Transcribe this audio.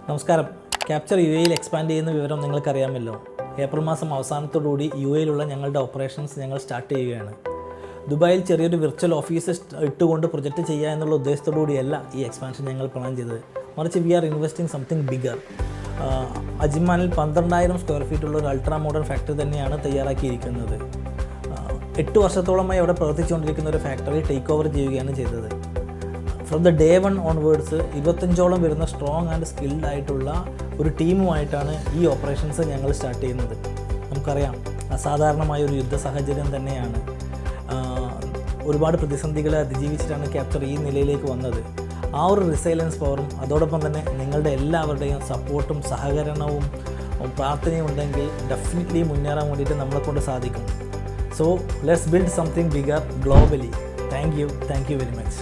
നമസ്കാരം. Capture U എയിൽ expand ചെയ്യുന്ന വിവരം നിങ്ങൾക്കറിയാമല്ലോ. ഏപ്രിൽ മാസം അവസാനത്തോടുകൂടി യു എയിലുള്ള ഞങ്ങളുടെ ഓപ്പറേഷൻസ് ഞങ്ങൾ സ്റ്റാർട്ട് ചെയ്യുകയാണ്. ദുബായിൽ ചെറിയൊരു വിർച്വൽ ഓഫീസ് ഇട്ടുകൊണ്ട് പ്രൊജക്റ്റ് ചെയ്യുക എന്നുള്ള ഉദ്ദേശത്തോടു കൂടിയല്ല ഈ എക്സ്പാൻഷൻ ഞങ്ങൾ പ്ലാൻ ചെയ്തത്. മറിച്ച് we are investing something bigger. അജ്മാനിൽ 12,000 സ്ക്വയർ ഫീറ്റുള്ള ഒരു അൾട്രാ മോഡേൺ ഫാക്ടറി തന്നെയാണ് തയ്യാറാക്കിയിരിക്കുന്നത്. 8 വർഷത്തോളമായി അവിടെ പ്രവർത്തിച്ചുകൊണ്ടിരിക്കുന്ന ഒരു ഫാക്ടറി ടേക്ക് ഓവർ ചെയ്യുകയാണ് ചെയ്തത്. ഫ്രം ദ ഡേ 1 ഓൺവേർഡ്സ് 25ഓളം വരുന്ന സ്ട്രോങ് ആൻഡ് സ്കിൽഡ് ആയിട്ടുള്ള ഒരു ടീമുമായിട്ടാണ് ഈ ഓപ്പറേഷൻസ് ഞങ്ങൾ സ്റ്റാർട്ട് ചെയ്യുന്നത്. നമുക്കറിയാം, അസാധാരണമായ ഒരു യുദ്ധ സാഹചര്യം തന്നെയാണ്. ഒരുപാട് പ്രതിസന്ധികളെ അതിജീവിച്ചിട്ടാണ് ക്യാപ്ചർ ഈ നിലയിലേക്ക് വന്നത്. ആ ഒരു റിസൈലൻസ് പവറും അതോടൊപ്പം തന്നെ നിങ്ങളുടെ എല്ലാവരുടെയും സപ്പോർട്ടും സഹകരണവും പ്രാർത്ഥനയും ഉണ്ടെങ്കിൽ ഡെഫിനറ്റ്ലി മുന്നേറാൻ വേണ്ടിയിട്ട് നമ്മളെക്കൊണ്ട് സാധിക്കും. So let's build something bigger globally. Thank you very much.